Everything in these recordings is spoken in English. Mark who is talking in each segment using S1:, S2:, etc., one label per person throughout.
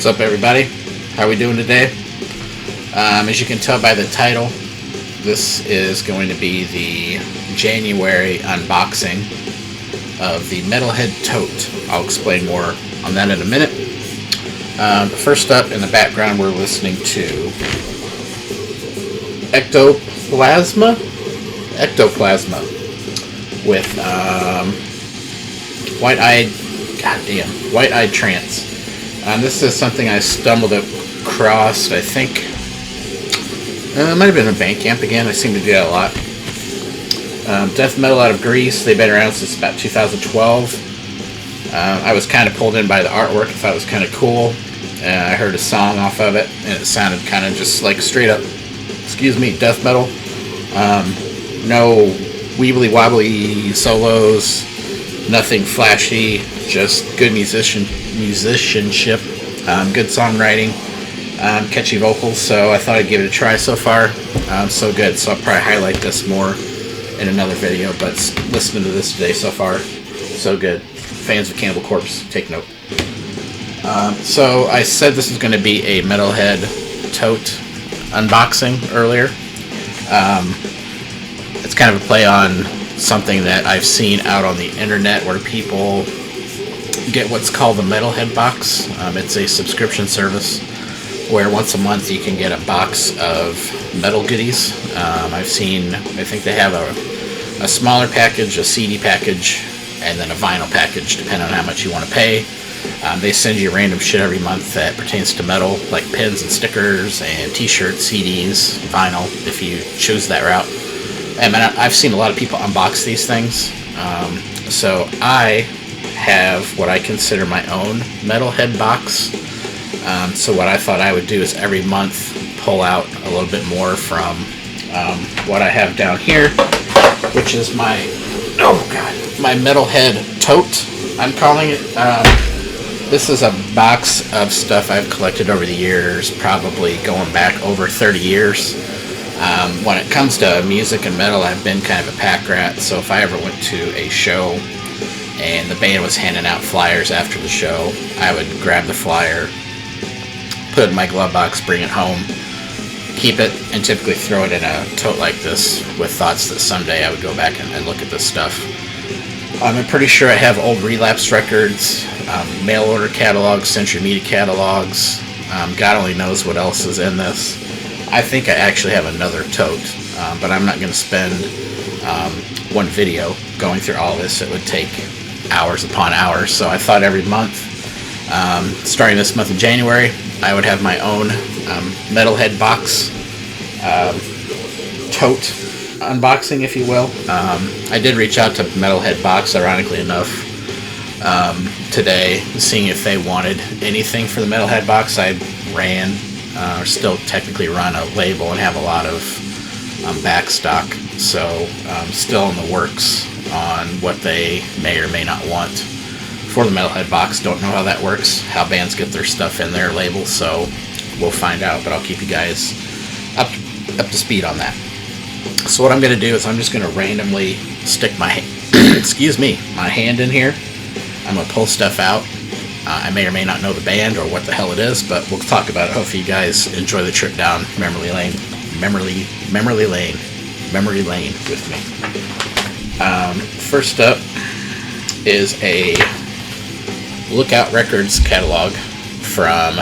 S1: What's up, everybody? How are we doing today? As you can tell by the title, this is going to be the January unboxing of the Metalhead TOTE. I'll explain more on that in a minute. First up, in the background, we're listening to Ectoplasma with White-Eyed Trance. This is something I stumbled across, I think. It might have been a band camp again. I seem to do that a lot. Death metal out of Greece. They've been around since about 2012. I was kind of pulled in by the artwork. I thought it was kind of cool. I heard a song off of it, and it sounded kind of just like straight up, death metal. No weebly wobbly solos, nothing flashy, just good musicianship, good songwriting, catchy vocals. So I thought I'd give it a try. So far, so good. So I'll probably highlight this more in another video, but listening to this today, so far, so good. Fans of Cannibal Corpse, take note. So I said this is going to be a Metalhead TOTE unboxing earlier. It's kind of a play on something that I've seen out on the internet where people get what's called the Metalhead Box. It's a subscription service where once a month you can get a box of metal goodies. I think they have a smaller package, a CD package, and then a vinyl package, depending on how much you want to pay. They send you random shit every month that pertains to metal, like pins and stickers and t-shirts, CDs, vinyl, if you choose that route. And I've seen a lot of people unbox these things. So I have what I consider my own Metalhead box. So what I thought I would do is every month pull out a little bit more from what I have down here, which is my Metalhead TOTE, I'm calling it. This is a box of stuff I've collected over the years, probably going back over 30 years. When it comes to music and metal, I've been kind of a pack rat, so if I ever went to a show and the band was handing out flyers after the show, I would grab the flyer, put it in my glove box, bring it home, keep it, and typically throw it in a tote like this with thoughts that someday I would go back and look at this stuff. I'm pretty sure I have old Relapse records, mail order catalogs, Century Media catalogs. God only knows what else is in this. I think I actually have another tote, but I'm not going to spend one video going through all this. It would take hours upon hours. So I thought every month, starting this month of January, I would have my own Metalhead Box tote unboxing, if you will. I did reach out to Metalhead Box, ironically enough, today, seeing if they wanted anything for the Metalhead Box. I ran, or still technically run, a label and have a lot of back stock, so still in the works on what they may or may not want for the Metalhead Box. Don't know how that works, how bands get their stuff in their label, so we'll find out, but I'll keep you guys up to speed on that. So what I'm going to do is I'm just going to randomly stick my my hand in here. I'm going to pull stuff out. I may or may not know the band or what the hell it is, but we'll talk about it. Hopefully you guys enjoy the trip down memory lane with me. First up is a Lookout Records catalog from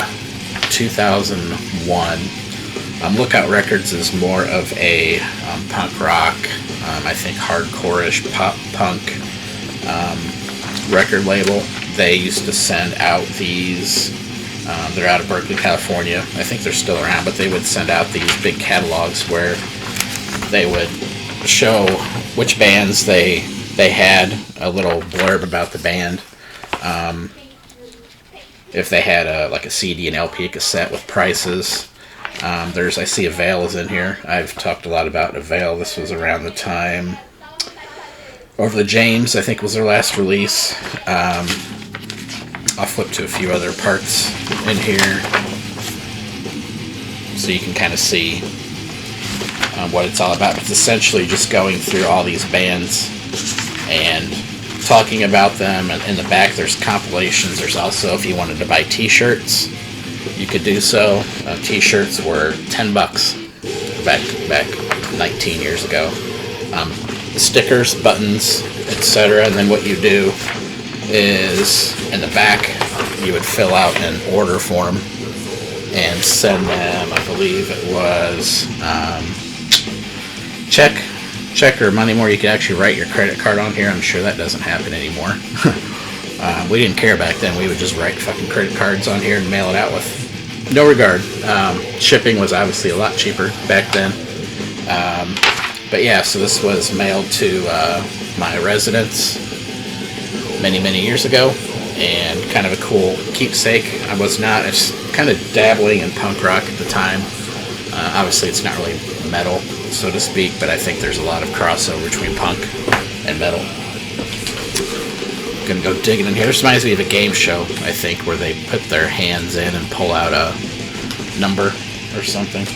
S1: 2001. Lookout Records is more of a punk rock, I think hardcore-ish pop punk record label. They used to send out these, they're out of Berkeley, California. I think they're still around, but they would send out these big catalogs where they would show which bands they had, a little blurb about the band. If they had a CD, an LP, a cassette with prices. I see Avail is in here. I've talked a lot about Avail. This was around the time Over the James, I think, was their last release. I'll flip to a few other parts in here so you can kind of see what it's all about. It's essentially just going through all these bands and talking about them. And in the back there's compilations. There's also, if you wanted to buy t-shirts, you could do so. T-shirts were $10 back 19 years ago. Stickers, buttons, etc. And then what you do is in the back you would fill out an order form and send them, I believe it was check or money more. You could actually write your credit card on here. I'm sure that doesn't happen anymore. We didn't care back then. We would just write fucking credit cards on here and mail it out with no regard. Shipping was obviously a lot cheaper back then. But yeah, so this was mailed to my residence many years ago, and kind of a cool keepsake. I was kind of dabbling in punk rock at the time. Obviously it's not really metal, so to speak, but I think there's a lot of crossover between punk and metal. Gonna go digging in here. This reminds me of a game show, I think, where they put their hands in and pull out a number or something.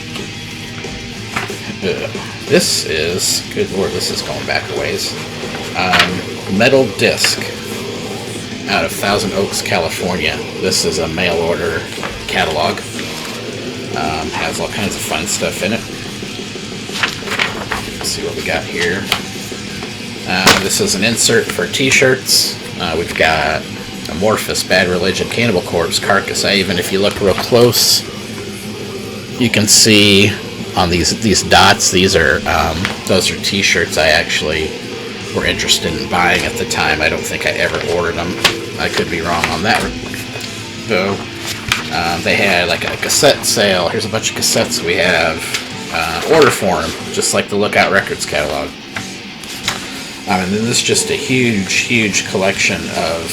S1: This is, good lord, this is going back a ways. Metal Disc out of Thousand Oaks, California. This is a mail order catalog. Has all kinds of fun stuff in it. Let's see what we got here. This is an insert for t-shirts. We've got Amorphous, Bad Religion, Cannibal Corpse, Carcass. Even if you look real close, you can see on these dots, these are those are t-shirts I actually were interested in buying at the time. I don't think I ever ordered them. I could be wrong on that though. They had like a cassette sale. Here's a bunch of cassettes we have. Order form, just like the Lookout Records catalog. And then this is just a huge collection of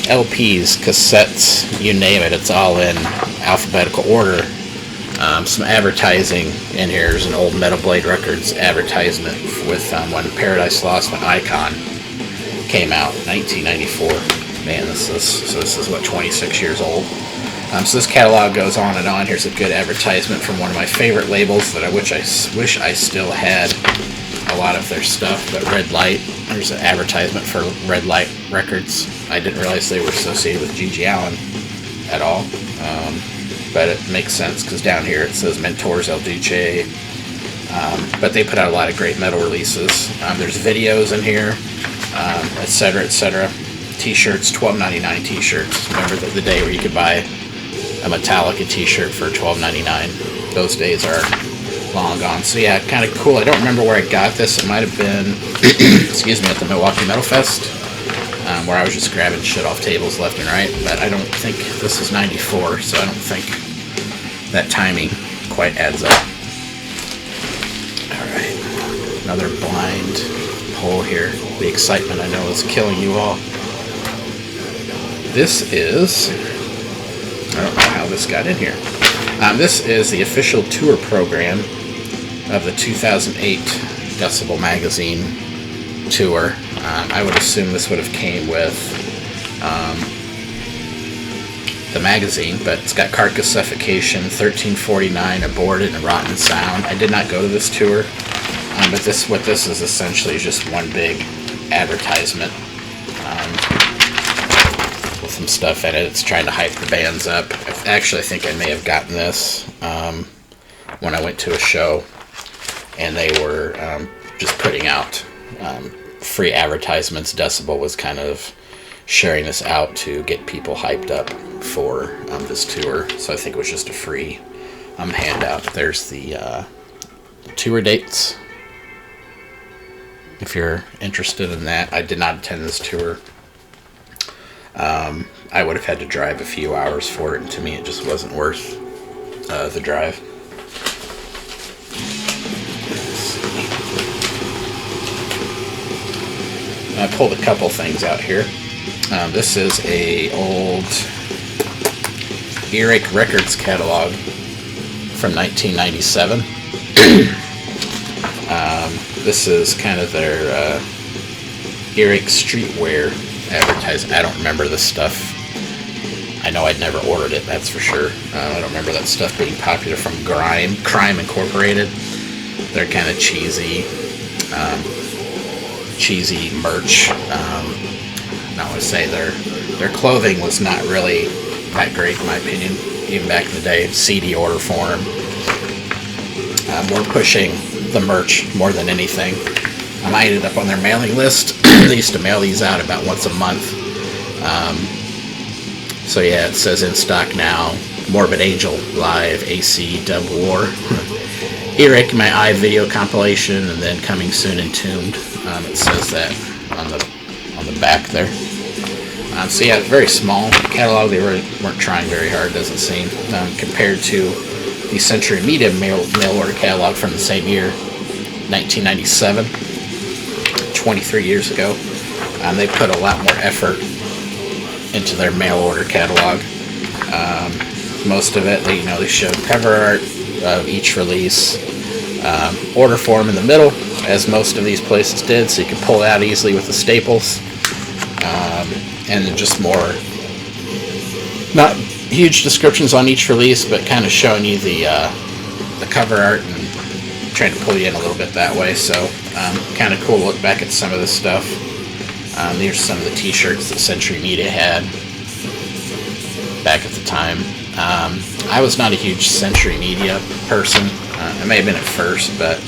S1: LPs, cassettes, you name it. It's all in alphabetical order. Some advertising in here. There's an old Metal Blade Records advertisement with when Paradise Lost, when Icon came out, 1994. Man, this is what, 26 years old. So this catalog goes on and on. Here's a good advertisement from one of my favorite labels that I wish I still had a lot of their stuff, but Red Light. There's an advertisement for Red Light Records. I didn't realize they were associated with G.G. Allen at all. But it makes sense because down here it says Mentors El Duce. But they put out a lot of great metal releases. There's videos in here, etc. T-shirts, $12.99 t-shirts. Remember the day where you could buy a Metallica t-shirt for $12.99? Those days are long gone. So yeah, kind of cool. I don't remember where I got this. It might have been, excuse me, at the Milwaukee Metal Fest, where I was just grabbing shit off tables left and right. But I don't think this is 94, so I don't think that timing quite adds up. Alright, another blind pull here. The excitement, I know, is killing you all. This is, I don't know how this got in here. This is the official tour program of the 2008 Decibel Magazine tour. I would assume this would have came with the magazine, but it's got Carcass, Suffocation, 1349, Aborted, and Rotten Sound. I did not go to this tour, but what this is essentially is just one big advertisement with some stuff in it. It's trying to hype the bands up. Actually, I think I may have gotten this when I went to a show, and they were just putting out free advertisements. Decibel was kind of sharing this out to get people hyped up for this tour, so I think it was just a free handout. There's the tour dates if you're interested in that. I did not attend this tour. I would have had to drive a few hours for it, and to me it just wasn't worth the drive. I pulled a couple things out here. This is a old Earache Records catalog from 1997. This is kind of their Earache streetwear advertising. I don't remember this stuff. I know I'd never ordered it, that's for sure. I don't remember that stuff being popular from Crime Incorporated. They're kind of cheesy merch. I would say their clothing was not really that great in my opinion. even back in the day, CD order form. We're pushing the merch more than anything. I ended up on their mailing list. They used to mail these out about once a month. So yeah, it says in stock now. Morbid Angel Live AC Dub War. Earache My Eye video compilation, and then coming soon Entombed. It says that on the back there. So yeah, very small catalog. They weren't trying very hard, doesn't seem, compared to the Century Media mail order catalog from the same year, 1997, 23 years ago. They put a lot more effort into their mail order catalog. Most of it, they showed cover art of each release, order form in the middle, as most of these places did, so you could pull it out easily with the staples, and then just more, not huge descriptions on each release, but kind of showing you the cover art and trying to pull you in a little bit that way. So kind of cool to look back at some of this stuff. These are some of the t-shirts that Century Media had back at the time. I was not a huge Century Media person. I may have been at first, but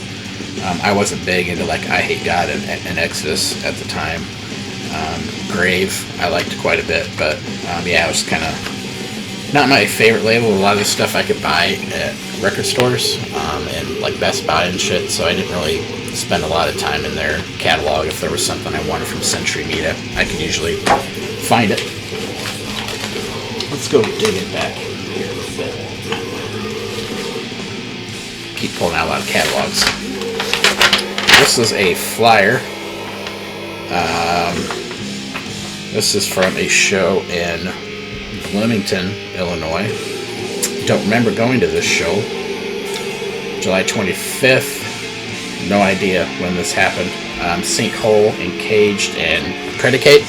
S1: I wasn't big into like I Hate God and Exodus at the time. Grave I liked quite a bit, but yeah, it was kind of not my favorite label. A lot of the stuff I could buy at record stores and like Best Buy and shit, so I didn't really spend a lot of time in their catalog. If there was something I wanted from Century Media, I could usually find it. Let's go dig it back here a little bit. Keep pulling out a lot of catalogs. This is a flyer. This is from a show in Bloomington, Illinois. Don't remember going to this show. July 25th. No idea when this happened. Sinkhole, Encaged, and Predicate.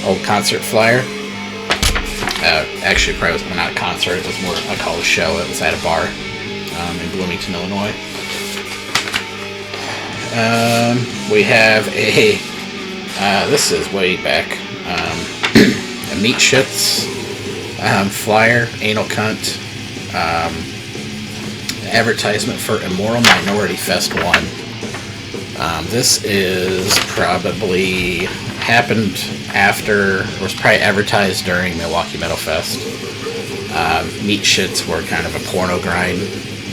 S1: Old concert flyer. Actually, probably was not a concert. It was more, I call it a show. It was at a bar in Bloomington, Illinois. We have a, this is way back, a Meat Shits flyer, Anal Cunt, advertisement for Immoral Minority Fest 1. This is probably happened after, or was probably advertised during Milwaukee Metal Fest. Meat Shits were kind of a porno grind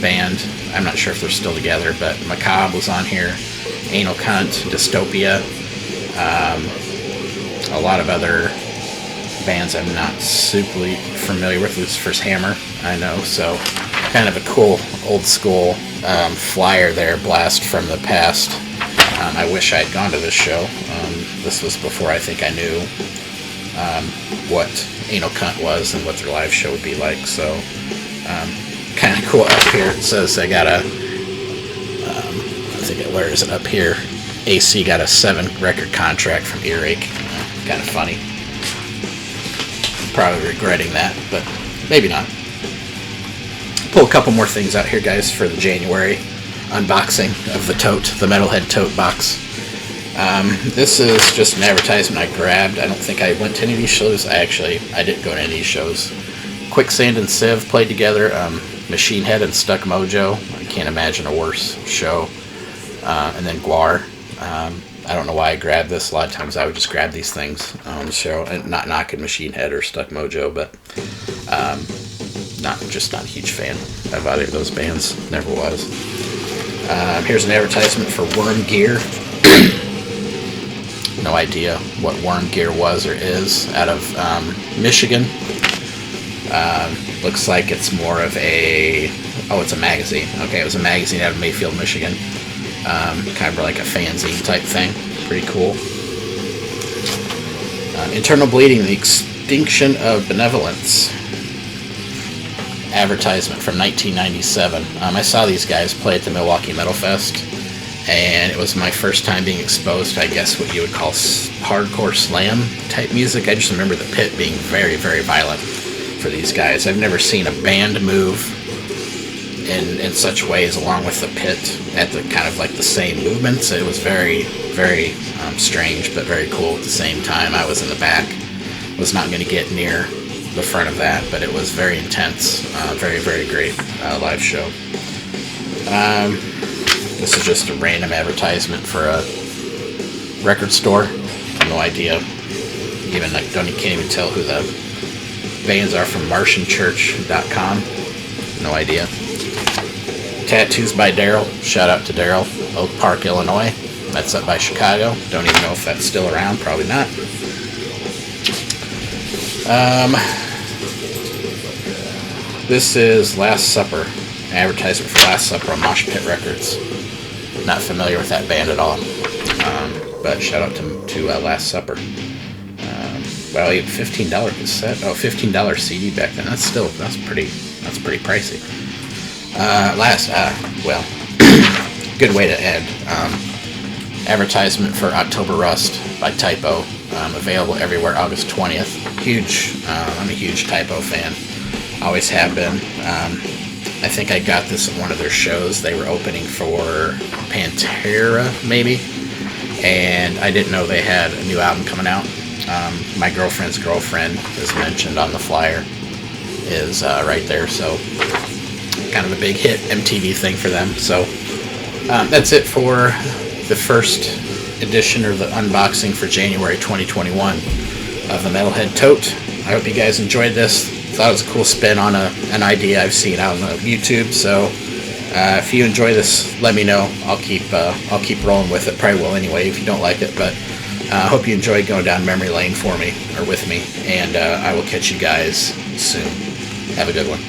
S1: band. I'm not sure if they're still together, but Macabre was on here, Anal Cunt, Dystopia, a lot of other bands I'm not super familiar with. Lucifer's Hammer, I know, so kind of a cool old school flyer there, blast from the past. I wish I had gone to this show. This was before I think I knew what Anal Cunt was and what their live show would be like, so kind of cool. Up here it says they got a, I think where is it up here? AC got a 7-record contract from Earache. Kind of funny. Probably regretting that, but maybe not. Pull a couple more things out here, guys, for the January unboxing of the TOTE, the Metalhead TOTE box. This is just an advertisement I grabbed. I don't think I went to any of these shows. I didn't go to any of these shows. Quicksand and Civ played together. Machine Head and Stuck Mojo. I can't imagine a worse show. And then Guar. I don't know why I grabbed this. A lot of times I would just grab these things on the show, and not knocking Machine Head or Stuck Mojo, but not a huge fan of either of those bands. Never was. Here's an advertisement for Worm Gear. No idea what Worm Gear was or is. Out of Michigan. Looks like it's more of a, it's a magazine. Okay, it was a magazine out of Mayfield, Michigan. Kind of like a fanzine type thing. Pretty cool. Internal Bleeding, the Extinction of Benevolence. Advertisement from 1997. I saw these guys play at the Milwaukee Metal Fest, and it was my first time being exposed to, I guess, what you would call hardcore slam type music. I just remember the pit being very, very violent for these guys. I've never seen a band move in such ways along with the pit at the kind of like the same movements. It was very, very strange, but very cool at the same time. I was in the back, was not going to get near the front of that, but it was very intense. Very, very great live show. This is just a random advertisement for a record store. No idea. Even can't even tell who the bands are from. MartianChurch.com. No idea. Tattoos by Daryl. Shout out to Daryl. Oak Park, Illinois. That's up by Chicago. Don't even know if that's still around. Probably not. This is Last Supper. An advertisement for Last Supper on Mosh Pit Records. Not familiar with that band at all. But shout out to Last Supper. Well, even $15 cassette. Oh, $15 CD back then. That's pretty pricey. Good way to end. Advertisement for October Rust by Typo. Available everywhere August 20th. I'm a huge Typo fan. Always have been. I think I got this at one of their shows. They were opening for Pantera, maybe. And I didn't know they had a new album coming out. My girlfriend's girlfriend, as mentioned on the flyer, is right there. So kind of a big hit MTV thing for them. So that's it for the first edition or the unboxing for January 2021 of the Metalhead Tote. I hope you guys enjoyed this. Thought it was a cool spin on an idea I've seen out on YouTube. So if you enjoy this, let me know. I'll keep rolling with it. Probably will anyway if you don't like it. But I hope you enjoyed going down memory lane for me or with me. And I will catch you guys soon. Have a good one.